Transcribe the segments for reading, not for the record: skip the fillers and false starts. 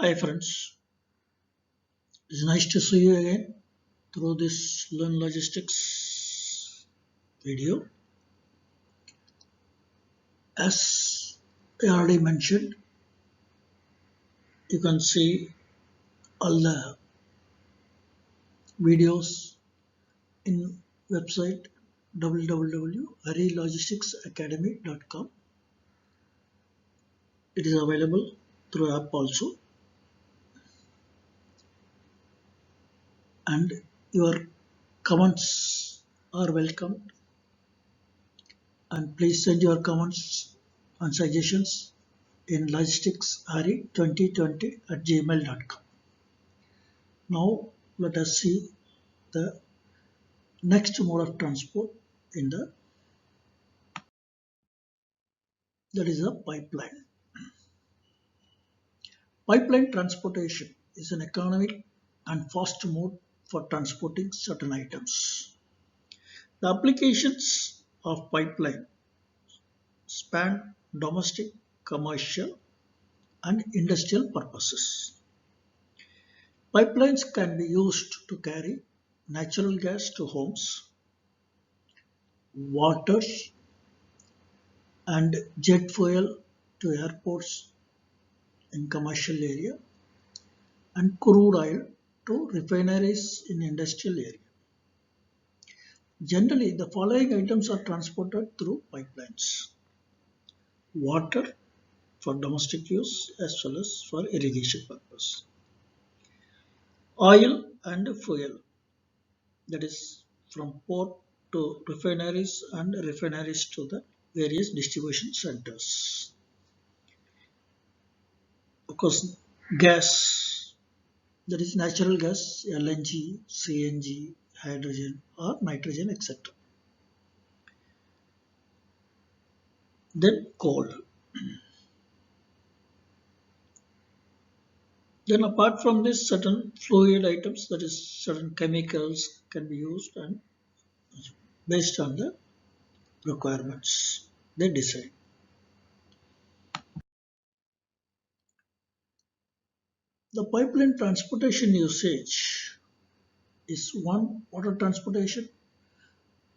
Hi friends, it's nice to see you again through this Learn Logistics video. As I already mentioned, you can see all the videos in website www.harilogisticsacademy.com. It is available through app also, and your comments are welcomed. And please send your comments and suggestions in logisticshari2020 at gmail.com. Now let us see the next mode of transport in the that is a pipeline. Pipeline transportation is an economic and fast mode for transporting certain items. The applications of pipeline span domestic, commercial, and industrial purposes. Pipelines can be used to carry natural gas to homes, water and jet fuel to airports in commercial area, and crude oil to refineries in industrial area. Generally, the following items are transported through pipelines: water for domestic use as well as for irrigation purpose, oil and fuel, that is from port to refineries and refineries to the various distribution centers. Of course, gas, that is natural gas, LNG, CNG, hydrogen or nitrogen, etc. Then coal. Then apart from this, certain fluid items, that is certain chemicals can be used, and based on the requirements they decide. The pipeline transportation usage is one, water transportation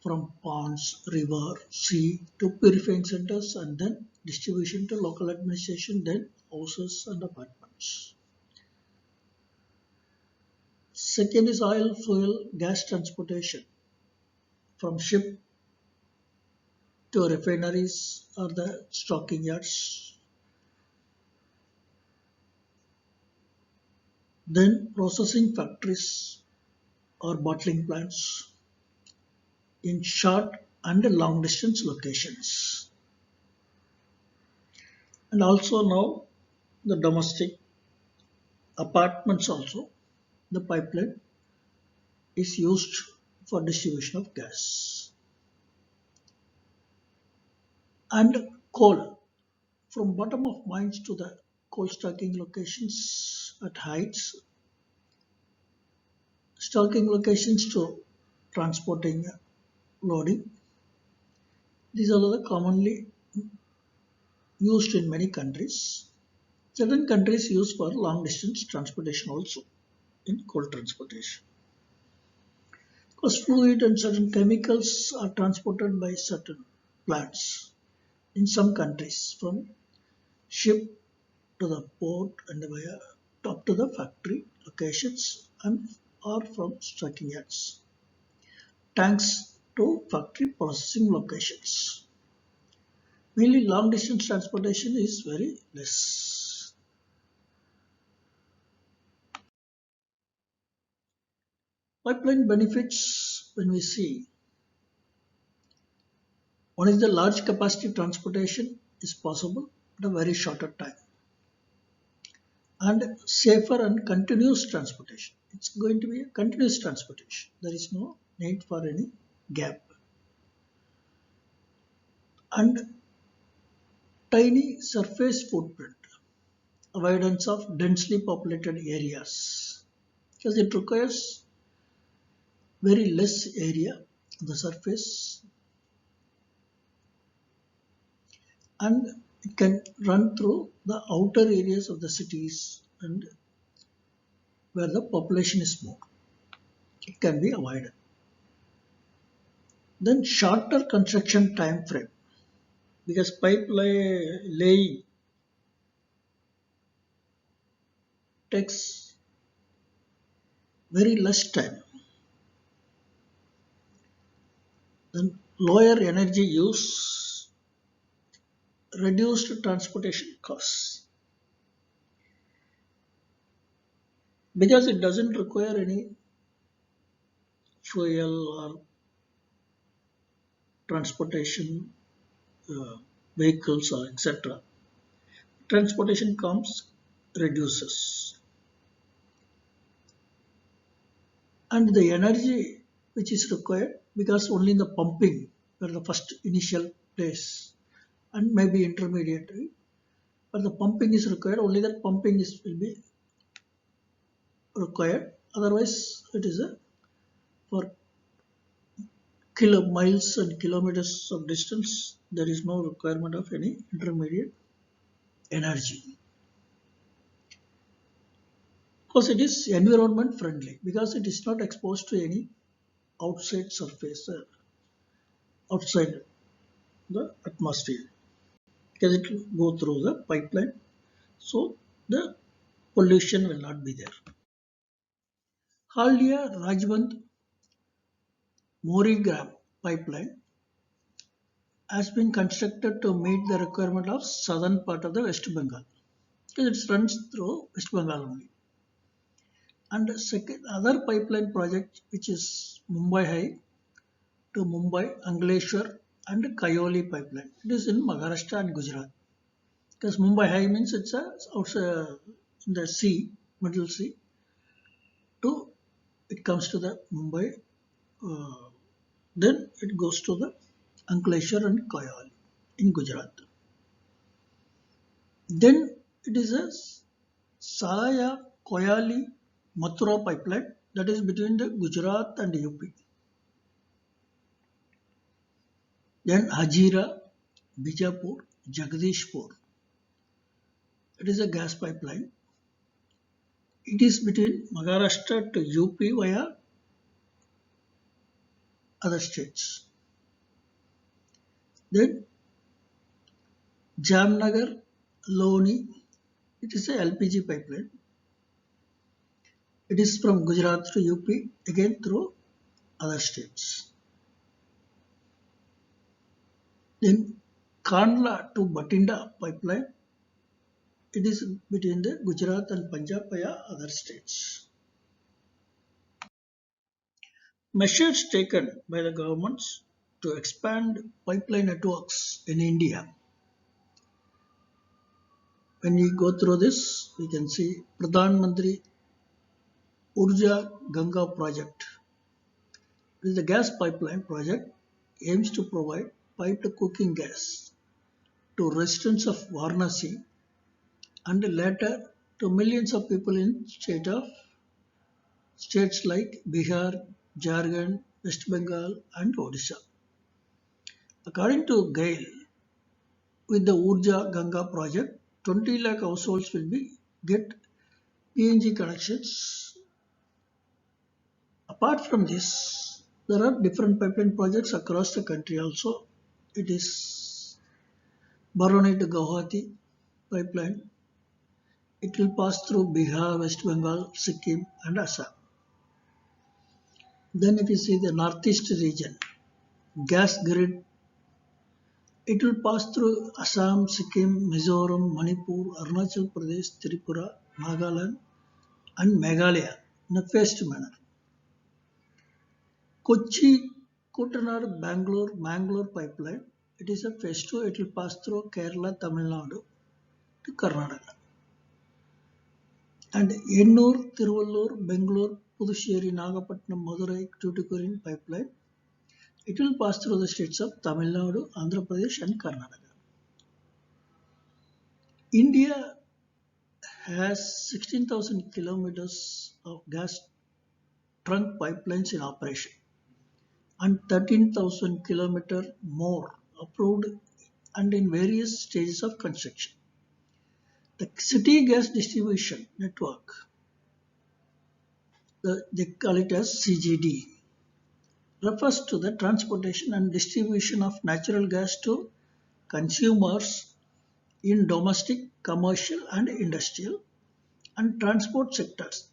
from ponds, river, sea to purifying centers, and then distribution to local administration, then houses and apartments. Second is oil, fuel, gas transportation from ship to refineries or the stocking yards, then processing factories or bottling plants in short and long distance locations. And also now the domestic apartments also, the pipeline is used for distribution of gas. And coal from bottom of mines to the coal stocking locations at heights, stocking locations to transporting, loading. These are the commonly used in many countries. Certain countries use for long distance transportation also in coal transportation. Because fluid and certain chemicals are transported by certain plants in some countries from ship to the port and via up to the factory locations and or from stocking yards, tanks to factory processing locations. Mainly long distance transportation is very less. Pipeline benefits, when we see, one is the large capacity transportation is possible at a very shorter time, and safer and continuous transportation. It's going to be a continuous transportation. There is no need for any gap. And tiny surface footprint, avoidance of densely populated areas, because it requires very less area on the surface, and it can run through the outer areas of the cities and where the population is more. It can be avoided. Then shorter construction time frame, because laying takes very less time. Then lower energy use, reduced transportation costs, because it doesn't require any fuel or transportation vehicles or etc. Transportation comes reduces, and the energy which is required, because only in the pumping where the first initial place and maybe intermediate, but the pumping is required, only that pumping is will be required. Otherwise, it is a for miles and kilometers of distance. There is no requirement of any intermediate energy, because it is environment friendly, because it is not exposed to any outside surface, outside the atmosphere, because it will go through the pipeline, so the pollution will not be there. Haldia Rajband Morigram pipeline has been constructed to meet the requirement of southern part of the West Bengal, because it runs through West Bengal only. And the second other pipeline project, which is Mumbai High to Mumbai, Ankleshwar and Kayoli pipeline. It is in Maharashtra and Gujarat. Because Mumbai High means it's outside in the sea, middle sea, to it comes to the Mumbai, uh, then it goes to the Ankleshwar and Kayoli in Gujarat. Then it is a Salaya Koyali Mathura pipeline, that is between the Gujarat and UP. Then Hajira, Bijapur, Jagdishpur. It is a gas pipeline. It is between Maharashtra to UP via other states. Then Jamnagar, Loni. It is a LPG pipeline. It is from Gujarat to UP, again through other states. Then Kandla to Batinda pipeline. It is between the Gujarat and Punjab via other states. Measures taken by the governments to expand pipeline networks in India. When we go through this, we can see Pradhan Mantri Urja Ganga project. It is a gas pipeline project, aims to provide piped cooking gas to residents of Varanasi and later to millions of people in states like Bihar, Jharkhand, West Bengal and Odisha. According to GAIL, with the Urja Ganga project, 20 lakh households will be get PNG connections. Apart from this, there are different pipeline projects across the country also. It is Baroni to Guwahati pipeline. It will pass through Bihar, West Bengal, Sikkim and Assam. Then if you see the northeast region, gas grid, it will pass through Assam, Sikkim, Mizoram, Manipur, Arunachal Pradesh, Tripura, Nagaland and Meghalaya in a phased manner. Kochi, Kuttanad, Bangalore, Mangalore pipeline. It is a phase 2. It will pass through Kerala, Tamil Nadu to Karnataka. And Ennur, Tiruvallur, Bangalore, Puducherry, Nagapattinam, Madurai, Tuticorin pipeline. It will pass through the states of Tamil Nadu, Andhra Pradesh and Karnataka. India has 16,000 kilometers of gas trunk pipelines in operation and 13,000 kilometers more approved and in various stages of construction. The city gas distribution network, they call it as CGD, refers to the transportation and distribution of natural gas to consumers in domestic, commercial, and industrial and transport sectors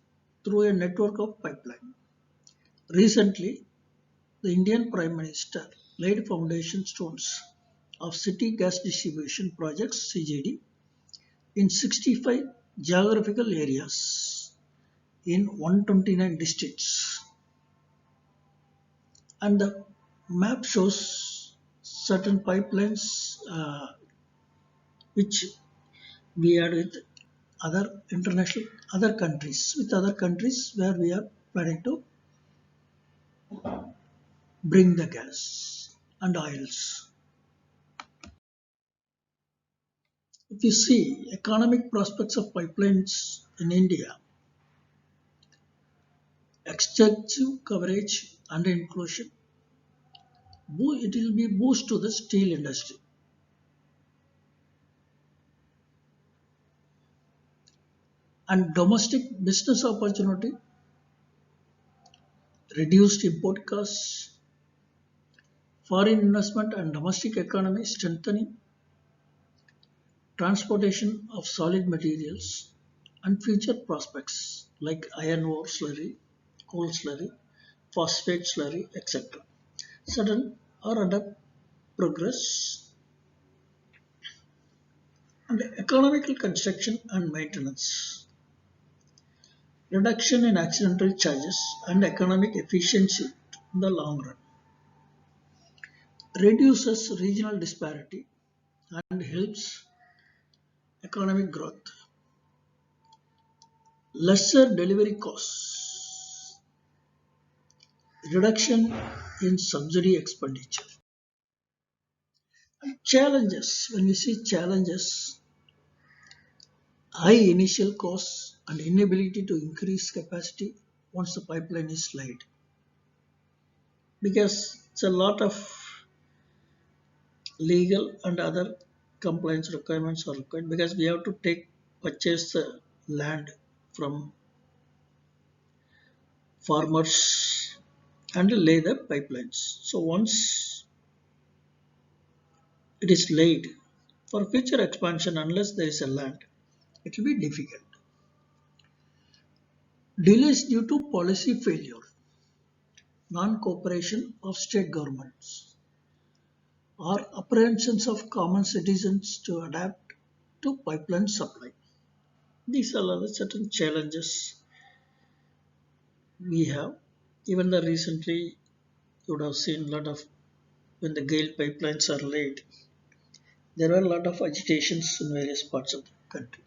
through a network of pipeline. Recently, the Indian Prime Minister laid foundation stones of city gas distribution projects (CGD) in 65 geographical areas in 129 districts. And the map shows certain pipelines which we had with other countries where we are planning to bring the gas and oils. If you see economic prospects of pipelines in India, extensive coverage and inclusion, it will be boost to the steel industry. And domestic business opportunity, reduced import costs, foreign investment and domestic economy strengthening, transportation of solid materials, and future prospects like iron ore slurry, coal slurry, phosphate slurry, etc. Certain are under progress. And economical construction and maintenance, reduction in accidental charges and economic efficiency in the long run, reduces regional disparity and helps economic growth, lesser delivery costs, reduction in subsidy expenditure. And challenges, when we see challenges, high initial costs and inability to increase capacity once the pipeline is laid, because it's a lot of legal and other compliance requirements are required, because we have to purchase the land from farmers and lay the pipelines. So once it is laid, for future expansion, unless there is a land, it will be difficult. Delays due to policy failure, non-cooperation of state governments, or apprehensions of common citizens to adapt to pipeline supply. These are the certain challenges we have. Even the recently you would have seen a lot of, when the GAIL pipelines are laid, there were a lot of agitations in various parts of the country.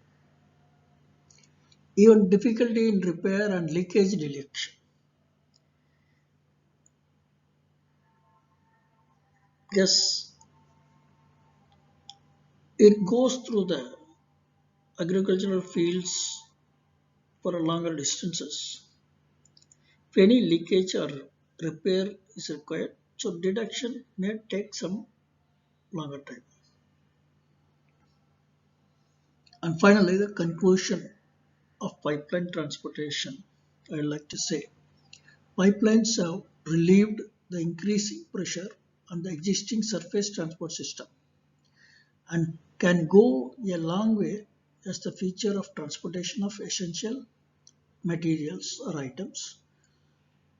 Even difficulty in repair and leakage detection. Yes, it goes through the agricultural fields for longer distances. If any leakage or repair is required, so detection may take some longer time. And finally, the conclusion of pipeline transportation, I would like to say pipelines have relieved the increasing pressure on the existing surface transport system and can go a long way as the future of transportation of essential materials or items,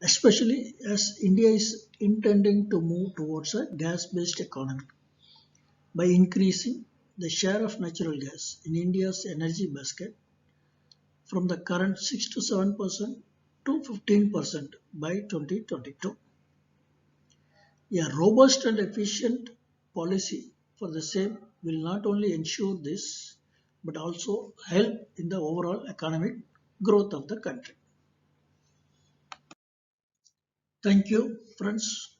especially as India is intending to move towards a gas-based economy by increasing the share of natural gas in India's energy basket from the current 6 to 7% to 15% by 2022. A robust and efficient policy for the same will not only ensure this but also help in the overall economic growth of the country. Thank you, friends.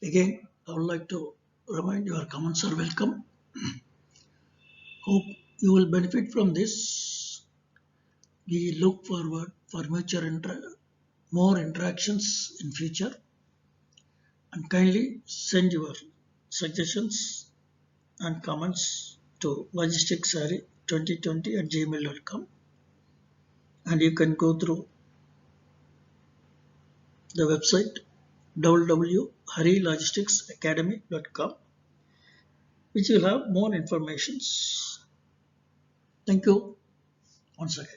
Again, I would like to remind your comments are welcome. Hope you will benefit from this. We look forward for more interactions in future, and kindly send your suggestions and comments to logisticsari hari2020@gmail.com, and you can go through the website www.harilogisticsacademy.com, which will have more informations. Thank you once again.